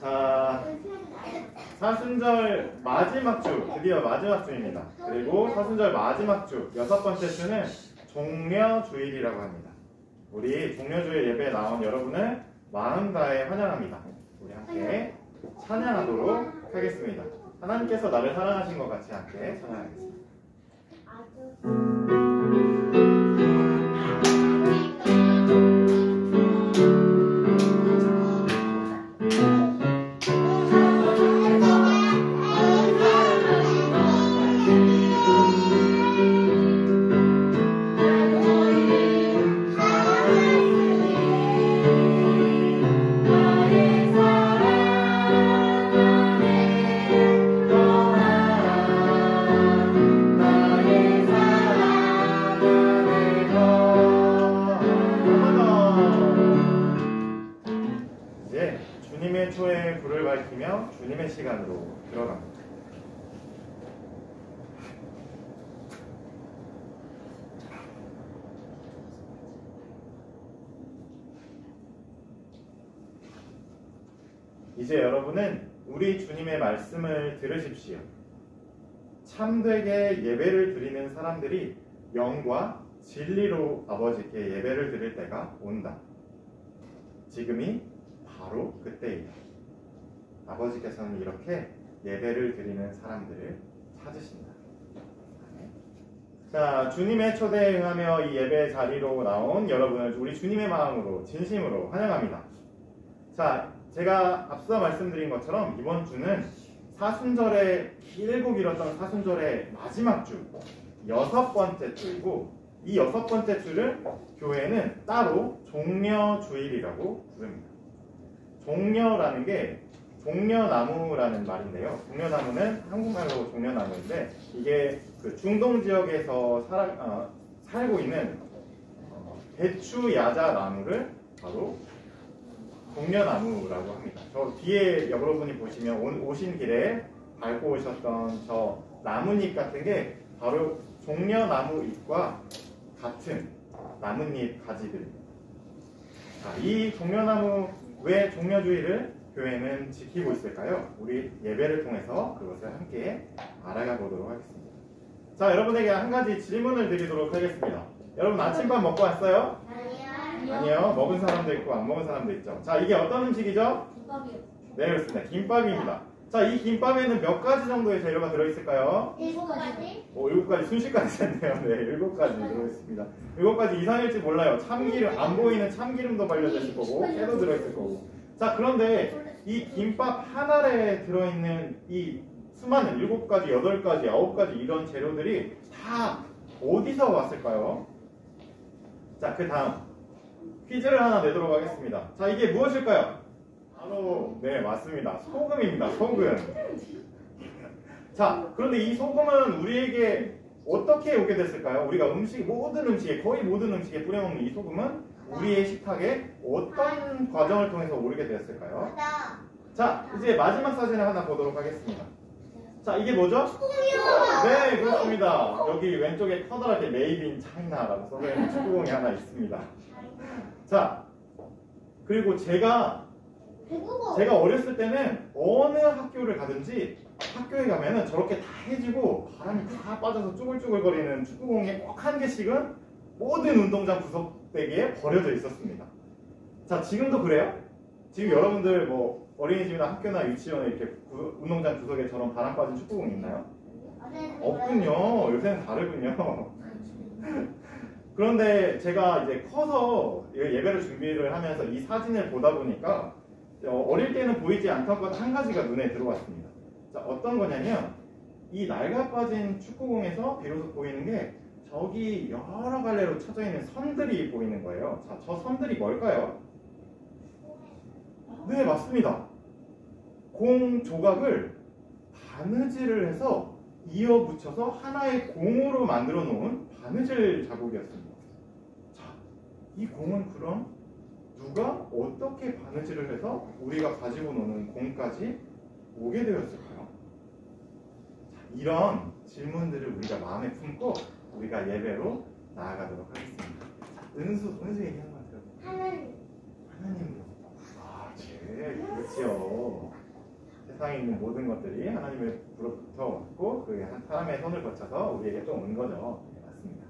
자, 사순절 마지막 주, 드디어 마지막 주입니다. 그리고 사순절 마지막 주, 6번째 주는 종려주일이라고 합니다. 우리 종려주일 예배에 나온 여러분을 마음 다해 환영합니다. 우리 함께 찬양하도록 하겠습니다. 하나님께서 나를 사랑하신 것 같이 함께 찬양하겠습니다. 주님의 초에 불을 밝히며 주님의 시간으로 들어갑니다. 이제 여러분은 우리 주님의 말씀을 들으십시오. 참되게 예배를 드리는 사람들이 영과 진리로 아버지께 예배를 드릴 때가 온다. 지금이 바로 그때이다. 아버지께서는 이렇게 예배를 드리는 사람들을 찾으신다. 자, 주님의 초대에 응하며 이 예배 자리로 나온 여러분을 우리 주님의 마음으로 진심으로 환영합니다. 자, 제가 앞서 말씀드린 것처럼 이번 주는 사순절의 길고 길었던 사순절의 마지막 주, 6번째 주이고, 이 6번째 주를 교회는 따로 종려주일이라고 부릅니다. 종려라는 게 종려나무라는 말인데요. 종려나무는 한국말로 종려나무인데 이게 그 중동 지역에서 살고 있는 대추 야자 나무를 바로 종려나무라고 합니다. 저 뒤에 여러분이 보시면 오신 길에 밟고 오셨던 저 나뭇잎 같은 게 바로 종려나무 잎과 같은 나뭇잎 가지들입니다. 자, 이 종려나무 왜 종려주일을 교회는 지키고 있을까요? 우리 예배를 통해서 그것을 함께 알아가 보도록 하겠습니다. 자, 여러분에게 한 가지 질문을 드리도록 하겠습니다. 여러분 아침밥 먹고 왔어요? 아니요. 먹은 사람도 있고 안 먹은 사람도 있죠. 자, 이게 어떤 음식이죠? 김밥이요. 네, 그렇습니다. 김밥입니다. 자, 이 김밥에는 몇 가지 정도의 재료가 들어있을까요? 7가지? 7가지, 순식간에 됐네요. 네, 7가지 들어있습니다. 7가지 이상일지 몰라요. 참기름, 안 보이는 참기름도 발려져 있을 거고, 깨도 들어있을 거고. 자, 그런데 이 김밥 한 알에 들어있는 이 수많은 7가지, 8가지, 9가지 이런 재료들이 다 어디서 왔을까요? 자, 그 다음 퀴즈를 하나 내도록 하겠습니다. 자, 이게 무엇일까요? 바로, 네, 맞습니다. 소금입니다. 소금. 자, 그런데 이 소금은 우리에게 어떻게 오게 됐을까요? 우리가 거의 모든 음식에 뿌려먹는 이 소금은 우리의 식탁에 어떤 과정을 통해서 오르게 되었을까요? 자, 이제 마지막 사진을 하나 보도록 하겠습니다. 자, 이게 뭐죠? 네, 그렇습니다. 여기 왼쪽에 커다랗게 Made in China라고 써져있는 축구공이 하나 있습니다. 자, 그리고 제가 어렸을 때는 어느 학교를 가든지 학교에 가면은 저렇게 다 해지고 바람이 다 빠져서 쭈글쭈글거리는 축구공이 꼭 한 개씩은 모든 운동장 구석대기에 버려져 있었습니다. 자, 지금도 그래요? 지금 여러분들 뭐 어린이집이나 학교나 유치원에 이렇게 운동장 구석에 저런 바람 빠진 축구공이 있나요? 없군요. 요새는 다르군요. 그런데 제가 이제 커서 예배를 준비를 하면서 이 사진을 보다 보니까 어릴 때는 보이지 않던 것 한 가지가 눈에 들어왔습니다. 자, 어떤 거냐면 이 낡아빠진 축구공에서 비로소 보이는 게 저기 여러 갈래로 쳐져 있는 선들이 보이는 거예요. 자, 저 선들이 뭘까요? 네, 맞습니다. 공 조각을 바느질을 해서 이어 붙여서 하나의 공으로 만들어 놓은 바느질 자국이었습니다. 자, 이 공은 그럼 누가 어떻게 바느질을 해서 우리가 가지고 노는 공까지 오게 되었을까요? 자, 이런 질문들을 우리가 마음에 품고 우리가 예배로 나아가도록 하겠습니다. 자, 은수 얘기 한번 들어볼게요. 하나님으로. 아, 네, 그렇죠. 세상에 있는 모든 것들이 하나님으로부터 왔고 그 한 사람의 손을 거쳐서 우리에게 또 온 거죠. 네, 맞습니다.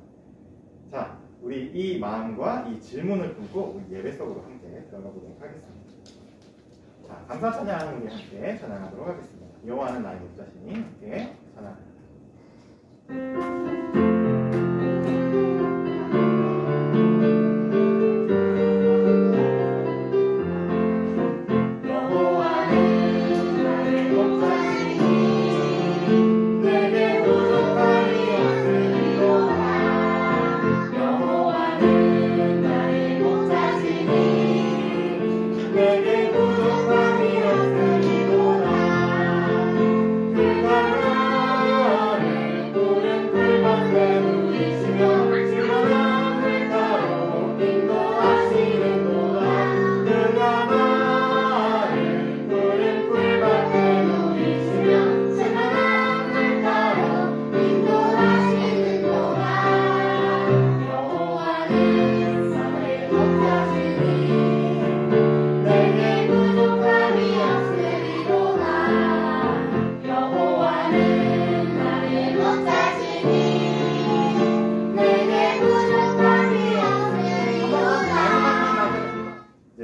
자, 우리 이 마음과 이 질문을 품고 우리 예배 속으로 함께 들어가 보도록 하겠습니다. 자, 감사 찬양 우리 함께 찬양하도록 하겠습니다. 여호와는 나의 목자시니 함께 찬양합니다.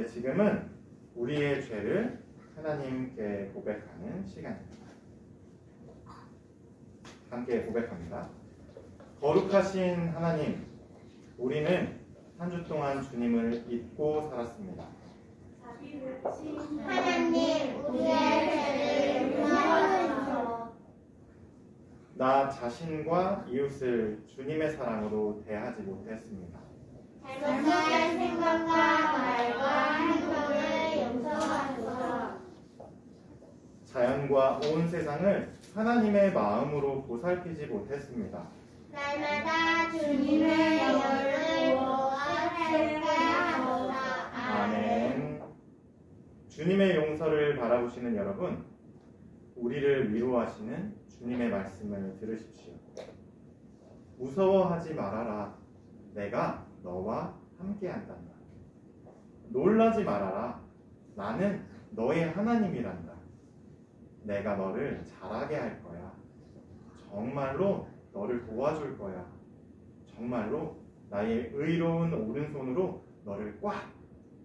지금은 우리의 죄를 하나님께 고백하는 시간입니다. 함께 고백합니다. 거룩하신 하나님, 우리는 한 주 동안 주님을 잊고 살았습니다. 하나님, 우리의 죄를 용서하소서. 나 자신과 이웃을 주님의 사랑으로 대하지 못했습니다. 잘못된 생각과 말과 행동을 용서하소서. 자연과 온 세상을 하나님의 마음으로 보살피지 못했습니다. 날마다 주님의 영을 보아 살게하소서. 아멘. 주님의 용서를 바라보시는 여러분, 우리를 위로하시는 주님의 말씀을 들으십시오. 무서워하지 말아라. 내가 너와 함께한단다. 놀라지 말아라. 나는 너의 하나님이란다. 내가 너를 잘하게 할 거야. 정말로 너를 도와줄 거야. 정말로 나의 의로운 오른손으로 너를 꽉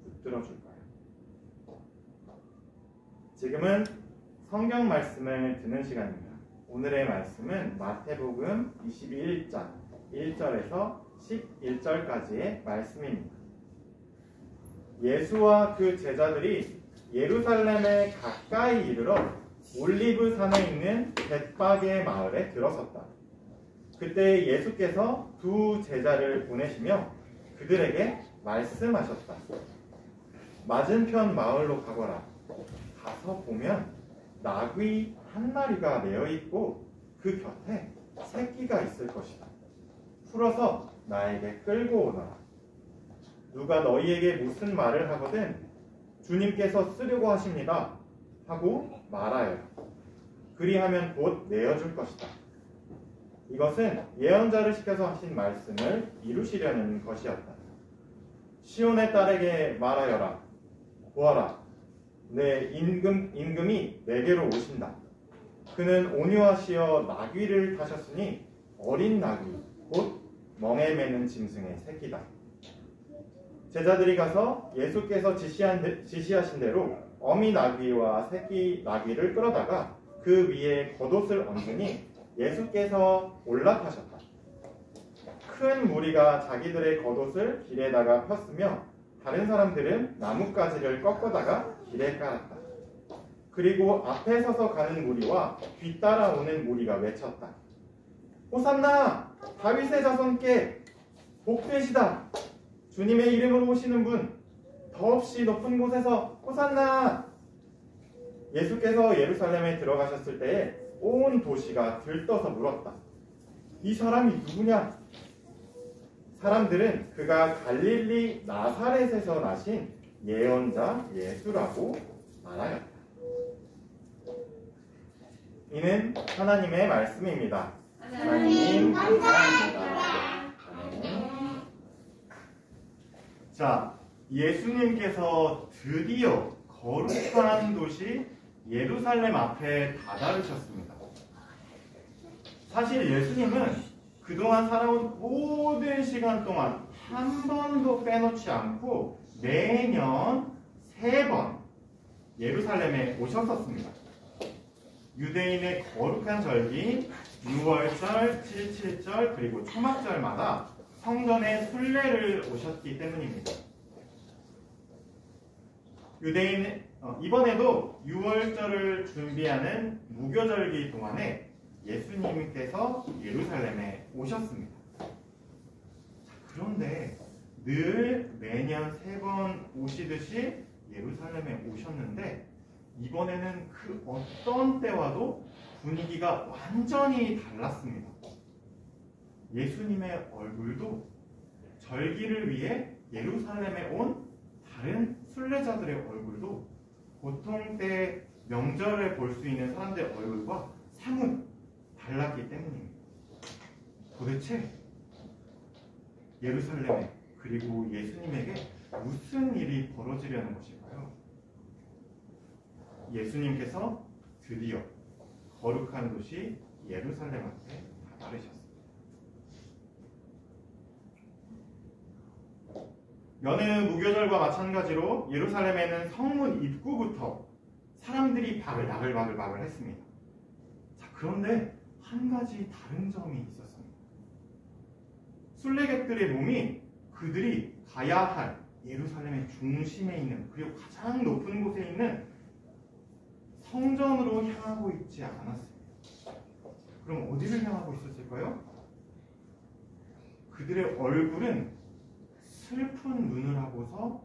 붙들어 줄 거야. 지금은 성경 말씀을 듣는 시간입니다. 오늘의 말씀은 마태복음 21장 1절에서 11절까지의 말씀입니다. 예수와 그 제자들이 예루살렘에 가까이 이르러 올리브 산에 있는 벳바게 마을에 들어섰다. 그때 예수께서 두 제자를 보내시며 그들에게 말씀하셨다. 맞은편 마을로 가거라. 가서 보면 나귀 한 마리가 매어 있고 그 곁에 새끼가 있을 것이다. 풀어서 나에게 끌고 오너라. 누가 너희에게 무슨 말을 하거든 주님께서 쓰려고 하십니다 하고 말하여라. 그리하면 곧 내어줄 것이다. 이것은 예언자를 시켜서 하신 말씀을 이루시려는 것이었다. 시온의 딸에게 말하여라. 보아라. 내 임금이 내게로 오신다. 그는 온유하시어 나귀를 타셨으니 어린 나귀 곧 멍에 매는 짐승의 새끼다. 제자들이 가서 예수께서 지시하신 대로 어미 나귀와 새끼 나귀를 끌어다가 그 위에 겉옷을 얹으니 예수께서 올라타셨다. 큰 무리가 자기들의 겉옷을 길에다가 폈으며 다른 사람들은 나뭇가지를 꺾어다가 길에 깔았다. 그리고 앞에 서서 가는 무리와 뒤따라오는 무리가 외쳤다. 호산나! 다윗의 자손께 복되시다! 주님의 이름으로 오시는 분, 더없이 높은 곳에서 호산나! 예수께서 예루살렘에 들어가셨을 때에 온 도시가 들떠서 물었다. 이 사람이 누구냐? 사람들은 그가 갈릴리 나사렛에서 나신 예언자 예수라고 말하였다. 이는 하나님의 말씀입니다. 하나님 감사합니다. 자, 예수님께서 드디어 거룩한 도시 예루살렘 앞에 다다르셨습니다. 사실 예수님은 그동안 살아온 모든 시간 동안 한 번도 빼놓지 않고 매년 3번 예루살렘에 오셨었습니다. 유대인의 거룩한 절기 6월절, 77절 그리고 초막절마다 성전에 순례를 오셨기 때문입니다. 이번에도 6월절을 준비하는 무교절기 동안에 예수님께서 예루살렘에 오셨습니다. 그런데 늘 매년 3번 오시듯이 예루살렘에 오셨는데 이번에는 그 어떤 때와도 분위기가 완전히 달랐습니다. 예수님의 얼굴도 절기를 위해 예루살렘에 온 다른 순례자들의 얼굴도 보통 때 명절에 볼 수 있는 사람들의 얼굴과 사뭇 달랐기 때문입니다. 도대체 예루살렘에 그리고 예수님에게 무슨 일이 벌어지려는 것일까요? 예수님께서 드디어 거룩한 도시 예루살렘 앞에 다다르셨습니다. 여느 무교절과 마찬가지로 예루살렘에는 성문 입구부터 사람들이 바글바글 했습니다. 자, 그런데 한 가지 다른 점이 있었습니다. 순례객들의 몸이 그들이 가야 할 예루살렘의 중심에 있는 그리고 가장 높은 곳에 있는 성전으로 향하고 있지 않았습니다. 그럼 어디를 향하고 있었을까요? 그들의 얼굴은 슬픈 눈을 하고서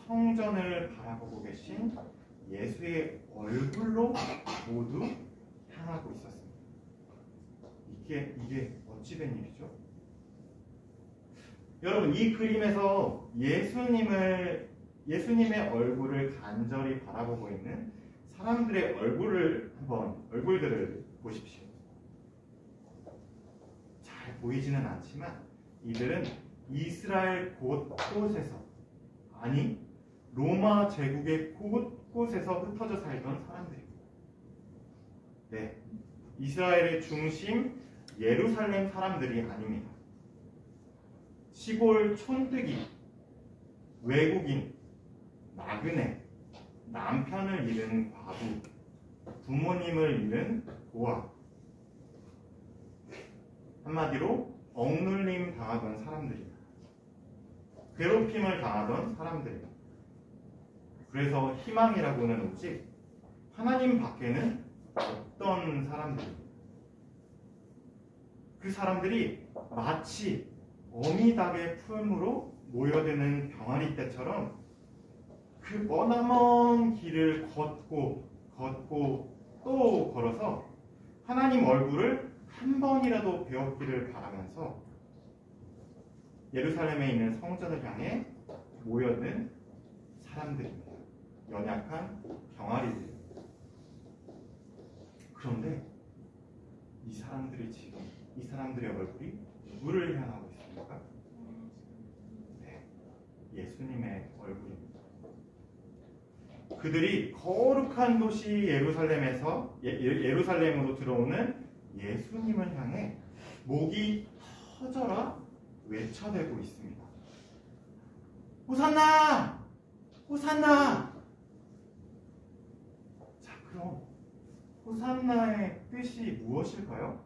성전을 바라보고 계신 예수의 얼굴로 모두 향하고 있었습니다. 이게 어찌된 일이죠? 여러분, 이 그림에서 예수님의 얼굴을 간절히 바라보고 있는 사람들의 얼굴들을 보십시오. 잘 보이지는 않지만 이들은 이스라엘 곳곳에서, 아니 로마 제국의 곳곳에서 흩어져 살던 사람들입니다. 네, 이스라엘의 중심 예루살렘 사람들이 아닙니다. 시골 촌뜨기, 외국인, 나그네, 남편을 잃은 과부, 부모님을 잃은 고아, 한마디로 억눌림 당하던 사람들입니다. 괴롭힘을 당하던 사람들입니다. 그래서 희망이라고는 오직 하나님 밖에는 없던 사람들입니다. 그 사람들이 마치 어미닭의 품으로 모여드는 병아리 떼처럼 그 머나먼 길을 걷고 또 걸어서 하나님 얼굴을 한 번이라도 배웠기를 바라면서 예루살렘에 있는 성전을 향해 모여든 사람들입니다. 연약한 병아리들입니다. 그런데 이 사람들의 얼굴이 누구를 향하고 있습니까? 네, 예수님의 얼굴입니다. 그들이 거룩한 도시 예루살렘으로 들어오는 예수님을 향해 목이 터져라 외쳐대고 있습니다. 호산나! 호산나! 자, 그럼 호산나의 뜻이 무엇일까요?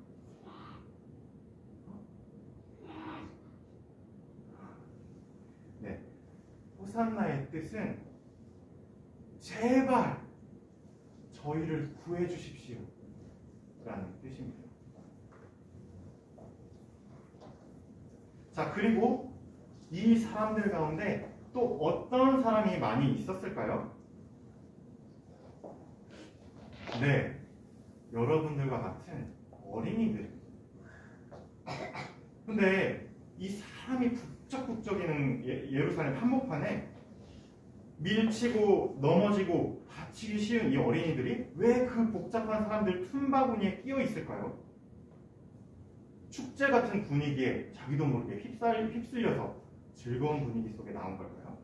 네, 호산나의 뜻은 제발 저희를 구해 주십시오 라는 뜻입니다. 자, 그리고 이 사람들 가운데 또 어떤 사람이 많이 있었을까요? 네, 여러분들과 같은 어린이들. 근데 이 사람이 북적북적이는 예루살렘 한복판에 밀치고 넘어지고 다치기 쉬운 이 어린이들이 왜 그 복잡한 사람들 틈바구니에 끼어 있을까요? 축제 같은 분위기에 자기도 모르게 휩쓸려서 즐거운 분위기 속에 나온 걸까요?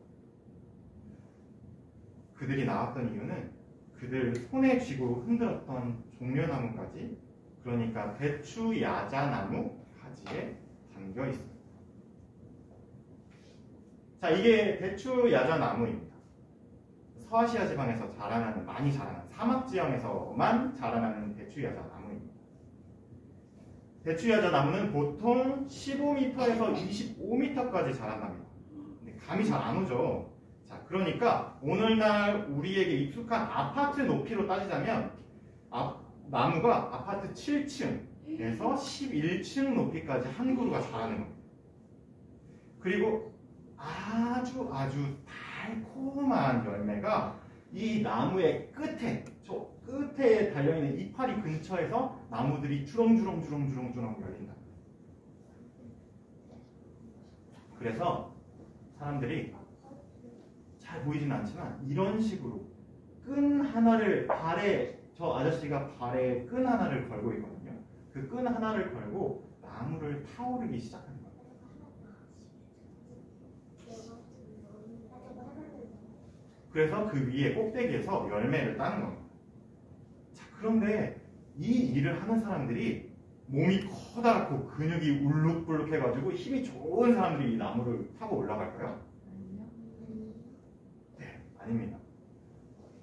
그들이 나왔던 이유는 그들 손에 쥐고 흔들었던 종려나무까지, 그러니까 대추 야자나무 가지에 담겨 있습니다. 자, 이게 대추 야자나무입니다. 서아시아 지방에서 많이 자라는 사막 지형에서만 자라나는 대추 야자나무입니다. 대추 야자나무는 보통 15m에서 25m까지 자란답니다. 근데 감이 잘 안 오죠. 자, 그러니까 오늘날 우리에게 익숙한 아파트 높이로 따지자면 나무가 아파트 7층에서 11층 높이까지 한 그루가 자라는 겁니다. 그리고 아주 달콤한 열매가 이 나무의 저 끝에 달려있는 이파리 근처에서 나무들이 주렁주렁 열린다. 그래서 사람들이 잘 보이진 않지만 이런 식으로 끈 하나를 저 아저씨가 발에 끈 하나를 걸고 있거든요. 그 끈 하나를 걸고 나무를 타오르기 시작하는 거예요. 그래서 그 위에 꼭대기에서 열매를 따는 겁니다. 자, 그런데 이 일을 하는 사람들이 몸이 커다랗고 근육이 울룩불룩 해가지고 힘이 좋은 사람들이 이 나무를 타고 올라갈까요? 네, 아닙니다.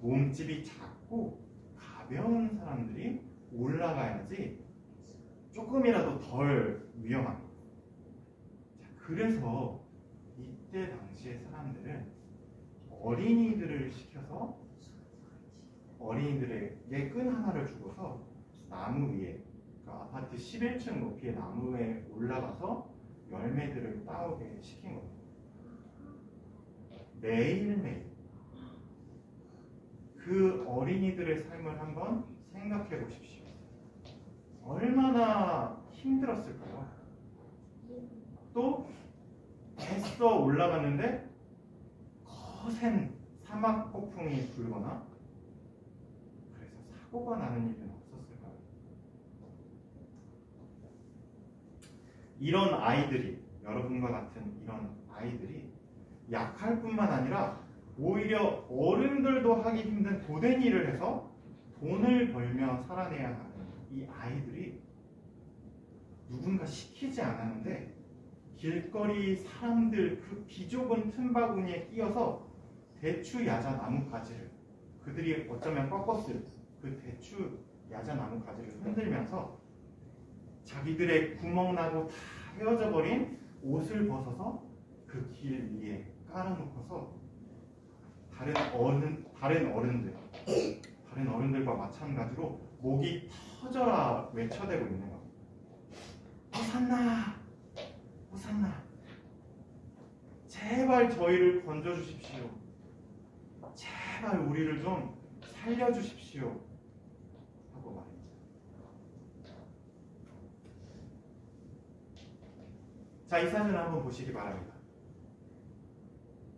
몸집이 작고 가벼운 사람들이 올라가야지 조금이라도 덜 위험합니다. 자, 그래서 이때 당시의 사람들은 어린이들을 시켜서 어린이들에게 끈 하나를 주고서 나무 위에, 그러니까 아파트 11층 높이의 나무에 올라가서 열매들을 따오게 시킨 겁니다. 매일매일 그 어린이들의 삶을 한번 생각해 보십시오. 얼마나 힘들었을까요? 또 애써 올라갔는데 거센 사막 폭풍이 불거나 그래서 사고가 나는 일은 없었을까요? 이런 아이들이, 여러분과 같은 이런 아이들이 약할 뿐만 아니라 오히려 어른들도 하기 힘든 고된 일을 해서 돈을 벌며 살아내야 하는 이 아이들이 누군가 시키지 않았는데 길거리 사람들 그 비좁은 틈바구니에 끼어서 대추 야자 나무 가지를, 그들이 어쩌면 꺾었을 그 대추 야자 나무 가지를 흔들면서 자기들의 구멍나고 다 헤어져 버린 옷을 벗어서 그 길 위에 깔아놓고서 다른 어른들과 마찬가지로 목이 터져라 외쳐대고 있는 겁니다. 호산나, 호산나, 제발 저희를 건져주십시오. 제발 우리를 좀 살려주십시오. 하고 말입니다. 자, 이 사진을 한번 보시기 바랍니다.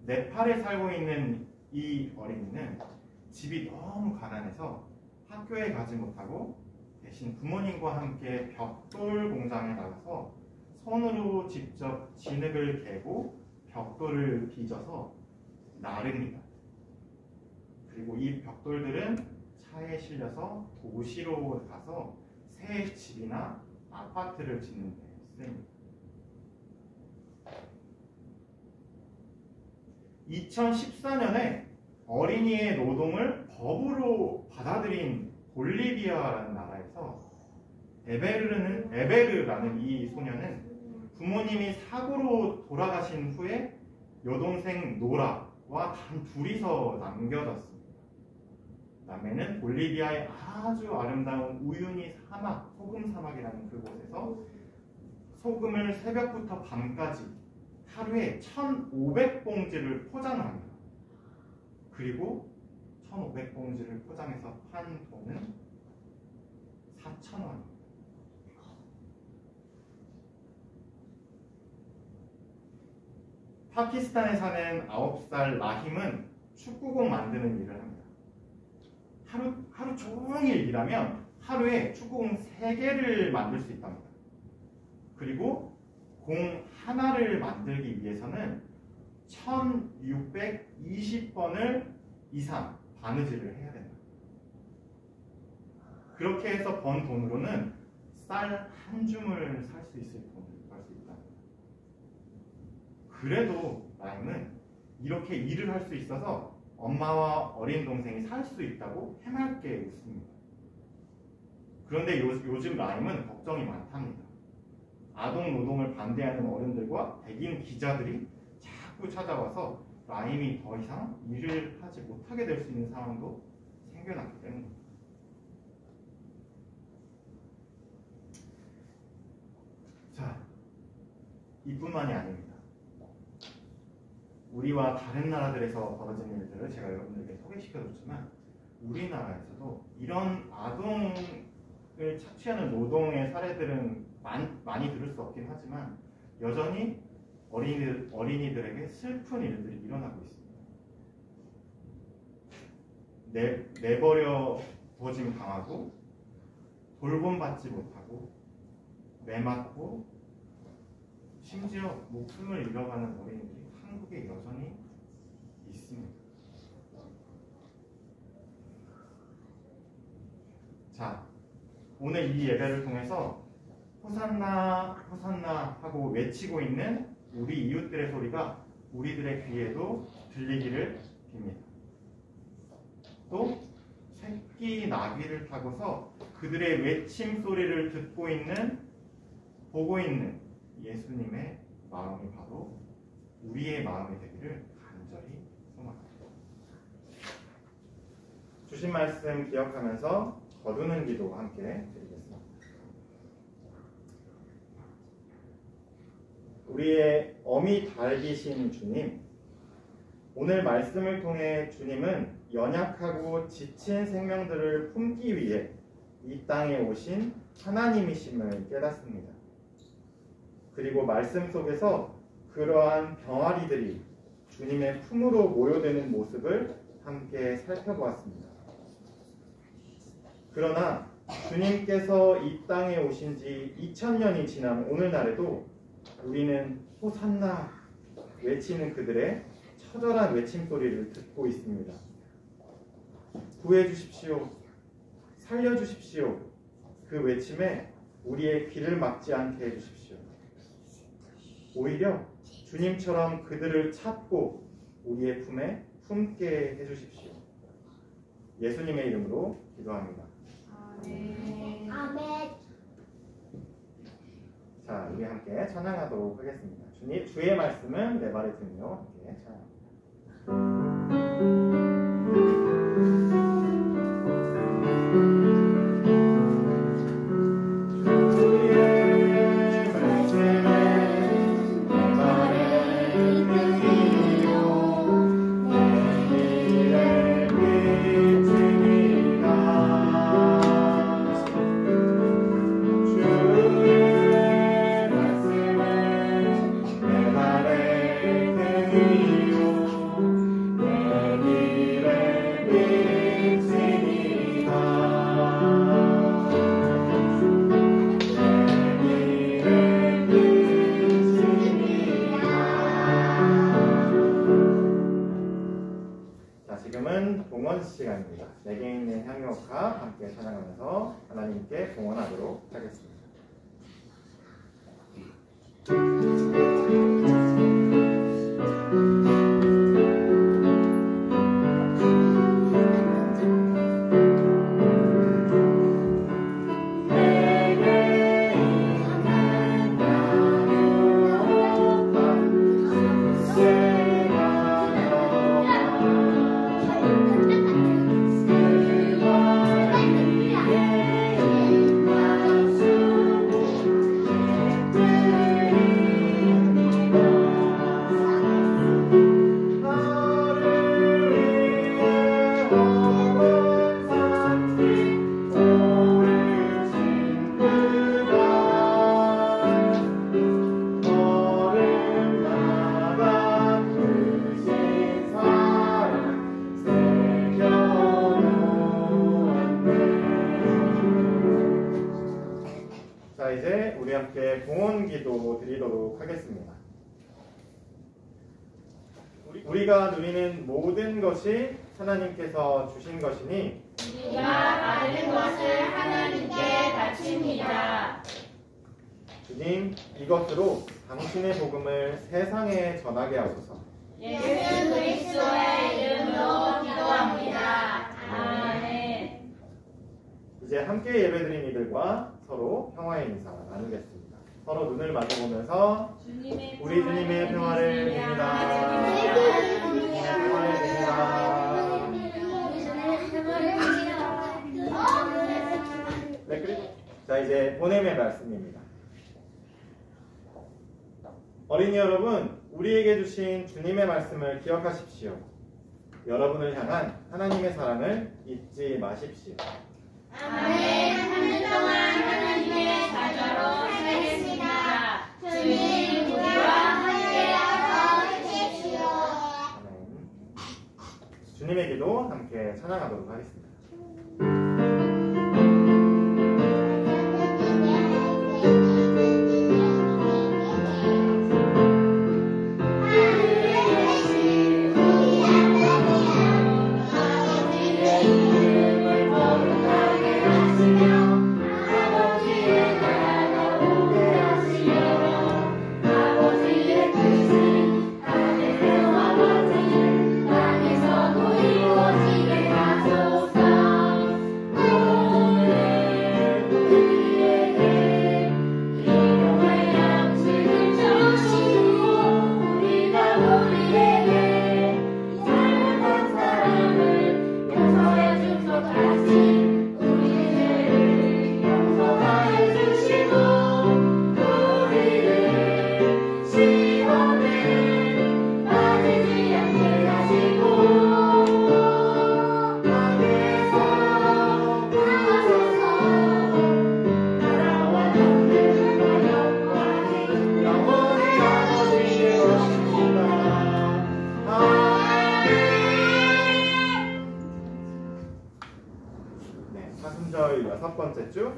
네팔에 살고 있는 이 어린이는 집이 너무 가난해서 학교에 가지 못하고 대신 부모님과 함께 벽돌 공장에 나가서 손으로 직접 진흙을 개고 벽돌을 빚어서 나릅니다. 그리고 이 벽돌들은 차에 실려서 도시로 가서 새 집이나 아파트를 짓는 데 쓰입니다. 2014년에 어린이의 노동을 법으로 받아들인 볼리비아라는 나라에서 에베르라는 이 소녀는 부모님이 사고로 돌아가신 후에 여동생 노라와 단 둘이서 남겨졌습니다. 남매는 볼리비아의 아주 아름다운 우유니 사막, 소금 사막이라는 그곳에서 소금을 새벽부터 밤까지 하루에 1,500봉지를 포장을 합니다. 그리고 1,500봉지를 포장해서 판 돈은 4,000원입니다. 파키스탄에 사는 9살 라힘은 축구공 만드는 일을 합니다. 하루 종일 일하면 하루에 축구공 3개를 만들 수 있답니다. 그리고 공 하나를 만들기 위해서는 1620번을 이상 바느질을 해야 된다. 그렇게 해서 번 돈으로는 쌀 한 줌을 살 수 있을 돈을 벌 수 있다. 그래도 라임은 이렇게 일을 할 수 있어서 엄마와 어린 동생이 살 수 있다고 해맑게 웃습니다. 그런데 요즘 라임은 걱정이 많답니다. 아동 노동을 반대하는 어른들과 백인 기자들이 자꾸 찾아와서 라임이 더 이상 일을 하지 못하게 될 수 있는 상황도 생겨났기 때문입니다. 자, 이뿐만이 아닙니다. 우리와 다른 나라들에서 벌어진 일들을 제가 여러분들에게 소개시켜줬지만 우리나라에서도 이런 아동을 착취하는 노동의 사례들은 많이 들을 수 없긴 하지만 여전히 어린이들에게 슬픈 일들이 일어나고 있습니다. 내버려 두어짐 당하고 돌봄받지 못하고 매맞고 심지어 목숨을 잃어가는 어린이들이 한국에 여전히 있습니다. 자, 오늘 이 예배를 통해서 호산나 호산나 하고 외치고 있는 우리 이웃들의 소리가 우리들의 귀에도 들리기를 빕니다. 또 새끼 나귀를 타고서 그들의 외침 소리를 듣고 있는 보고 있는 예수님의 마음이 바로 우리의 마음이 되기를 간절히 소망합니다. 주신 말씀 기억하면서 거두는 기도 함께 드리겠습니다. 우리의 어미 달기신 주님, 오늘 말씀을 통해 주님은 연약하고 지친 생명들을 품기 위해 이 땅에 오신 하나님이심을 깨닫습니다. 그리고 말씀 속에서 그러한 병아리들이 주님의 품으로 모여드는 모습을 함께 살펴보았습니다. 그러나 주님께서 이 땅에 오신 지 2000년이 지난 오늘날에도 우리는 호산나 외치는 그들의 처절한 외침소리를 듣고 있습니다. 구해주십시오. 살려주십시오. 그 외침에 우리의 귀를 막지 않게 해주십시오. 오히려 주님처럼 그들을 찾고 우리의 품에 품게 해주십시오. 예수님의 이름으로 기도합니다. 아멘. 아멘. 자, 우리 함께 찬양하도록 하겠습니다. 주의 말씀은 내 말에 들으며 함께 찬양합니다. 시간입니다. 내게 있는 향유와 함께 찬양하면서 하나님께 봉헌하도록 하겠습니다. 우리가 누리는 모든 것이 하나님께서 주신 것이니 우리가 받은 것을 하나님께 바칩니다. 주님, 이것으로 당신의 복음을 세상에 전하게 하소서. 예수 그리스도의 이름으로 기도합니다. 아멘. 이제 함께 예배드린 이들과 서로 평화의 인사 나누겠습니다. 서로 눈을 마주보면서 우리 주님의 평화를 빕니다. 주님의 평화를 빕니다. 네, 그리고 자, 이제 보냄의 말씀입니다. 어린이 여러분, 우리에게 주신 주님의 말씀을 기억하십시오. 여러분을 향한 하나님의 사랑을 잊지 마십시오. 아멘. 한 주 동안 하나님의 자녀로 살겠습니다. 주님, 우리와 함께하여 주십시오. 아멘. 주님의 기도 함께 찬양하도록 하겠습니다. 사순절 6번째 주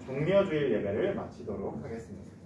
종려주일 예배를 마치도록 하겠습니다.